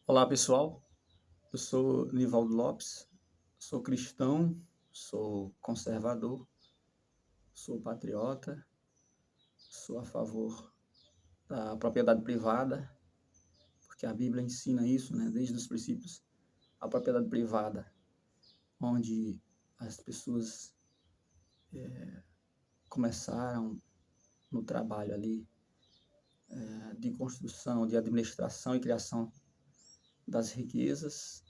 Olá pessoal, eu sou Nivaldo Lopes, sou cristão, sou conservador, sou patriota, sou a favor da propriedade privada, porque a Bíblia ensina isso, né, desde os princípios, a propriedade privada, onde as pessoas começaram no trabalho ali de construção, de administração e criação das riquezas,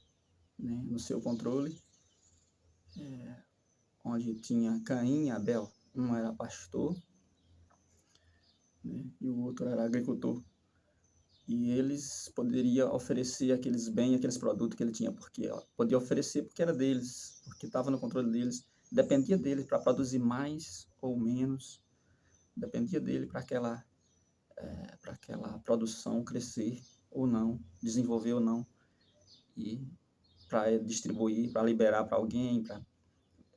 né, no seu controle, onde tinha Caim e Abel, um era pastor, né, e o outro era agricultor. E eles poderiam oferecer aqueles bens, aqueles produtos que ele tinha, porque podia oferecer porque era deles, porque estava no controle deles, dependia dele para produzir mais ou menos, dependia dele para aquela produção crescer ou não, desenvolver ou não, e para distribuir, para liberar para alguém, para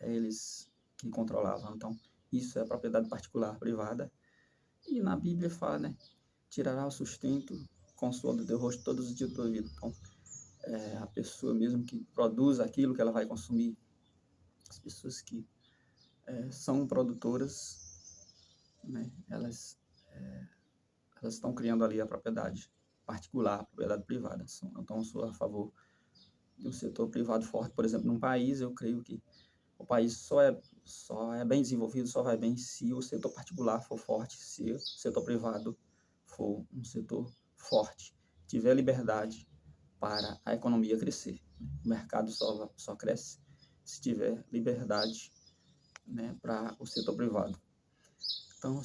eles que controlavam. Então, isso é propriedade particular, privada. E na Bíblia fala, né? Tirará o sustento com o suor do teu rosto todos os dias da tua vida. Então, a pessoa mesmo que produz aquilo que ela vai consumir, as pessoas que são produtoras, né? Elas estão criando ali a propriedade particular, a propriedade privada. Então, eu sou a favor de um setor privado forte. Por exemplo, num país, eu creio que o país só é bem desenvolvido, só vai bem se o setor particular for forte, se o setor privado for um setor forte, tiver liberdade para a economia crescer. O mercado só cresce se tiver liberdade, né, para o setor privado. Então,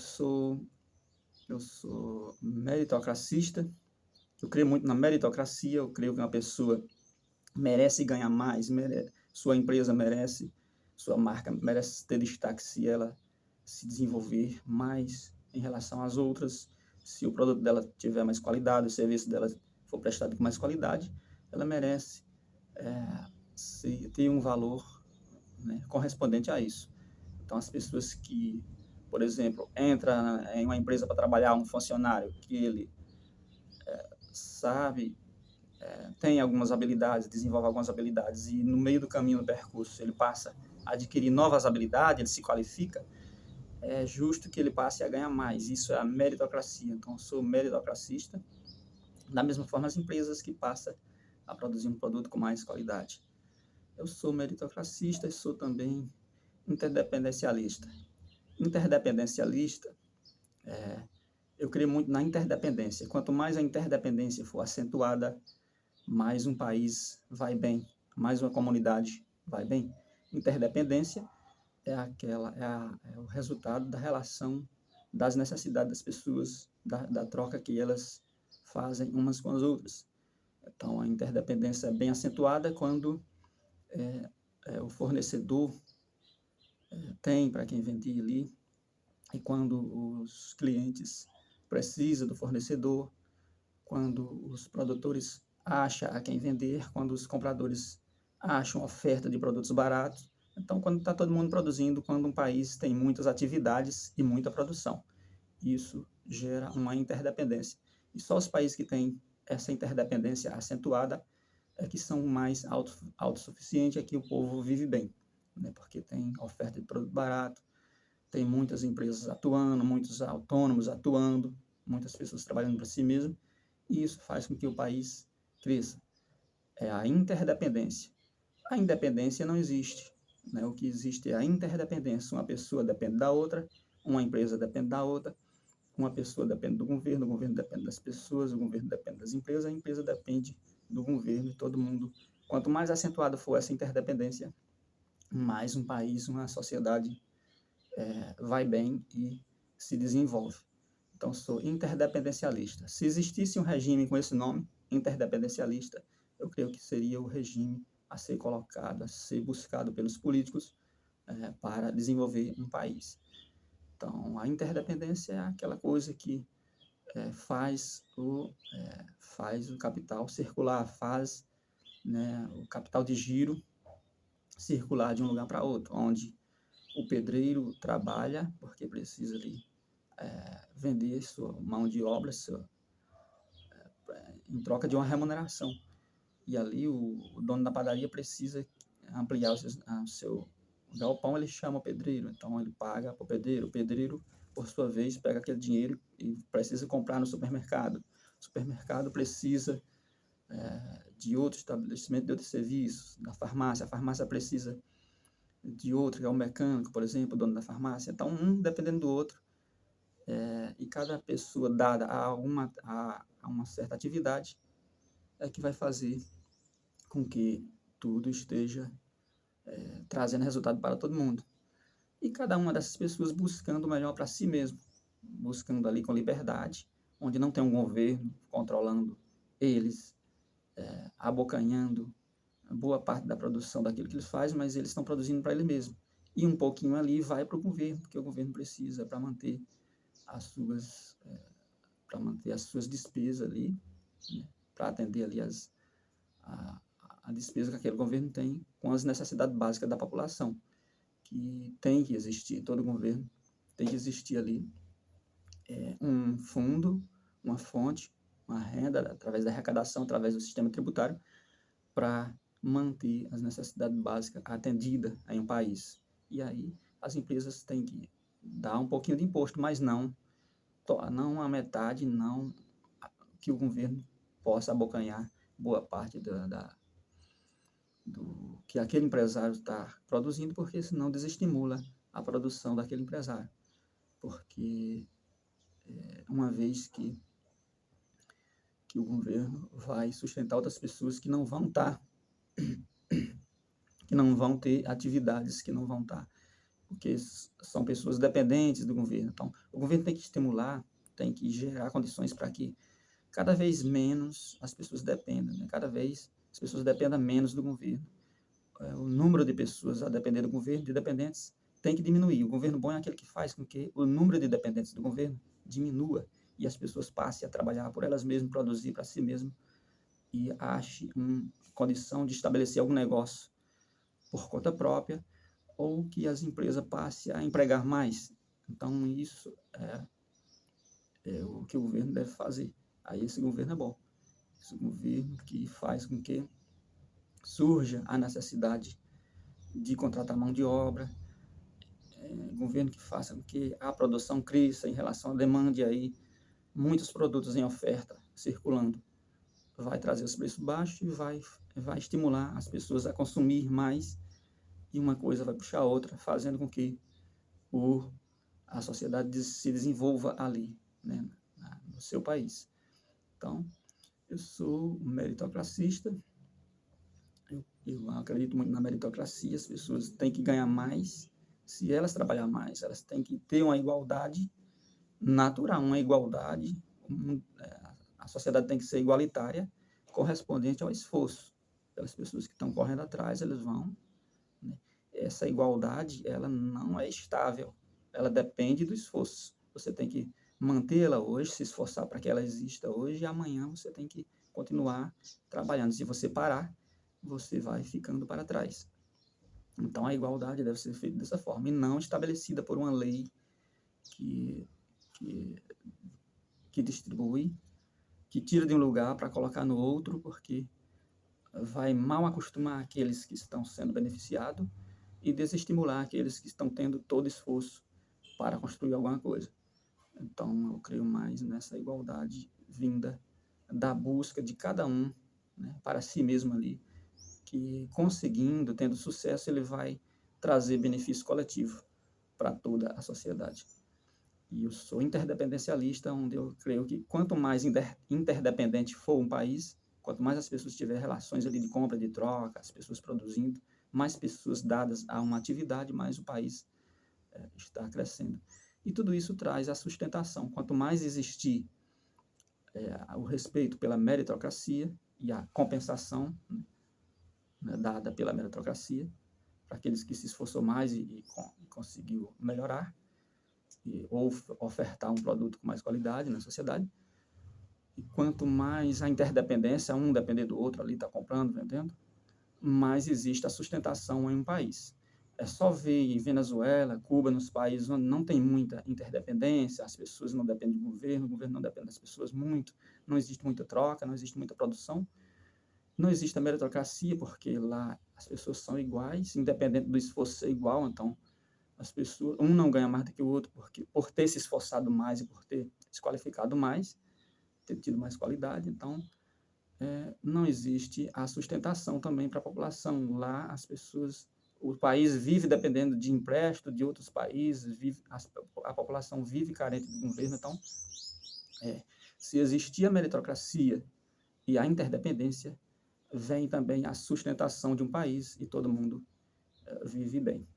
eu sou meritocracista, eu creio muito na meritocracia, eu creio que uma pessoa merece ganhar mais, sua empresa merece, sua marca merece ter destaque se ela se desenvolver mais em relação às outras, se o produto dela tiver mais qualidade, o serviço dela for prestado com mais qualidade, ela merece ter um valor, né, correspondente a isso. Então, as pessoas que, por exemplo, entram em uma empresa para trabalhar, um funcionário que ele sabe, tem algumas habilidades, desenvolve algumas habilidades e no meio do caminho, no percurso, ele passa a adquirir novas habilidades, ele se qualifica, é justo que ele passe a ganhar mais. Isso é a meritocracia. Então, eu sou meritocracista. Da mesma forma, as empresas que passam a produzir um produto com mais qualidade. Eu sou meritocracista e sou também interdependencialista. Interdependencialista, eu creio muito na interdependência. Quanto mais a interdependência for acentuada, mais um país vai bem, mais uma comunidade vai bem. Interdependência é o resultado da relação, das necessidades das pessoas, da troca que elas fazem umas com as outras. Então, a interdependência é bem acentuada quando o fornecedor tem para quem vende ali, e quando os clientes precisam do fornecedor, quando os produtores acham a quem vender, quando os compradores acham oferta de produtos baratos. Então, quando está todo mundo produzindo, quando um país tem muitas atividades e muita produção, isso gera uma interdependência. E só os países que têm essa interdependência acentuada é que são mais autossuficientes, é que o povo vive bem, né? Porque tem oferta de produto barato, tem muitas empresas atuando, muitos autônomos atuando, muitas pessoas trabalhando para si mesmo, e isso faz com que o país cresça. É a interdependência. A independência não existe, né? O que existe é a interdependência. Uma pessoa depende da outra, uma empresa depende da outra, uma pessoa depende do governo, o governo depende das pessoas, o governo depende das empresas, a empresa depende do governo, e todo mundo. Quanto mais acentuada for essa interdependência, mais um país, uma sociedade vai bem e se desenvolve. Então, sou interdependencialista. Se existisse um regime com esse nome, interdependencialista, eu creio que seria o regime a ser colocado, a ser buscado pelos políticos para desenvolver um país. Então, a interdependência é aquela coisa que faz o capital circular, faz, né, o capital de giro circular de um lugar para outro, onde o pedreiro trabalha porque precisa ali vender sua mão de obra em troca de uma remuneração. e ali o dono da padaria precisa ampliar o seu galpão, ele chama o pedreiro, então ele paga para o pedreiro, por sua vez, pega aquele dinheiro e precisa comprar no supermercado. O supermercado precisa de outro estabelecimento, de outros serviços, da farmácia, a farmácia precisa de outro, que é o mecânico, por exemplo, o dono da farmácia. Então, um dependendo do outro, e cada pessoa dada a uma certa atividade é que vai fazer com que tudo esteja trazendo resultado para todo mundo. E cada uma dessas pessoas buscando o melhor para si mesmo, buscando ali com liberdade, onde não tem um governo controlando eles, abocanhando boa parte da produção daquilo que eles fazem, mas eles estão produzindo para eles mesmos. E um pouquinho ali vai para o governo, porque o governo precisa para manter as suas despesas ali, né, para atender ali a despesa que aquele governo tem com as necessidades básicas da população, que tem que existir, todo governo tem que existir ali um fundo, uma fonte, uma renda, através da arrecadação, através do sistema tributário, para manter as necessidades básicas atendidas em um país. E aí as empresas têm que dar um pouquinho de imposto, mas não a metade, não que o governo possa abocanhar boa parte do que aquele empresário está produzindo, porque senão desestimula a produção daquele empresário. Porque uma vez que o governo vai sustentar outras pessoas que não vão ter atividades, que não vão estar, porque são pessoas dependentes do governo. Então, o governo tem que estimular, tem que gerar condições para que cada vez menos as pessoas dependam, né? Cada vez as pessoas dependam menos do governo. O número de pessoas a depender do governo, de dependentes, tem que diminuir. O governo bom é aquele que faz com que o número de dependentes do governo diminua e as pessoas passem a trabalhar por elas mesmas, produzir para si mesmas e ache uma condição de estabelecer algum negócio por conta própria ou que as empresas passem a empregar mais. Então, isso é o que o governo deve fazer. Aí esse governo é bom. Esse governo que faz com que surja a necessidade de contratar mão de obra, governo que faça com que a produção cresça em relação à demanda, e aí muitos produtos em oferta circulando. Vai trazer os preços baixos e vai estimular as pessoas a consumir mais, e uma coisa vai puxar a outra, fazendo com que a sociedade se desenvolva ali, né, no seu país. Então, eu sou meritocracista, eu acredito muito na meritocracia, as pessoas têm que ganhar mais, se elas trabalhar mais, elas têm que ter uma igualdade natural, uma igualdade, a sociedade tem que ser igualitária, correspondente ao esforço. Pelas pessoas que estão correndo atrás, eles vão, né? Essa igualdade, ela não é estável, ela depende do esforço. Você tem que mantê-la hoje, se esforçar para que ela exista hoje, e amanhã você tem que continuar trabalhando. Se você parar, você vai ficando para trás. Então, a igualdade deve ser feita dessa forma, e não estabelecida por uma lei que distribui, que tira de um lugar para colocar no outro, porque vai mal acostumar aqueles que estão sendo beneficiados e desestimular aqueles que estão tendo todo esforço para construir alguma coisa. Então, eu creio mais nessa igualdade vinda da busca de cada um, né, para si mesmo ali, que conseguindo, tendo sucesso, ele vai trazer benefício coletivo para toda a sociedade. E eu sou interdependencialista, onde eu creio que quanto mais interdependente for um país, quanto mais as pessoas tiverem relações ali de compra, de troca, as pessoas produzindo, mais pessoas dadas a uma atividade, mais o país está crescendo. E tudo isso traz a sustentação. Quanto mais existir o respeito pela meritocracia e a compensação, né, dada pela meritocracia, para aqueles que se esforçou mais e conseguiu melhorar, ou ofertar um produto com mais qualidade na sociedade. E quanto mais a interdependência, um depender do outro ali, está comprando, vendendo, mais existe a sustentação em um país. É só ver em Venezuela, Cuba, nos países onde não tem muita interdependência, as pessoas não dependem do governo, o governo não depende das pessoas muito, não existe muita troca, não existe muita produção. Não existe a meritocracia, porque lá as pessoas são iguais, independente do esforço ser igual, então as pessoas, um não ganha mais do que o outro, porque por ter se esforçado mais e por ter se qualificado mais, ter tido mais qualidade, então não existe a sustentação também para a população. Lá as pessoas, o país vive dependendo de empréstimo de outros países, a população vive carente do governo, então se existir a meritocracia e a interdependência, vem também a sustentação de um país e todo mundo vive bem.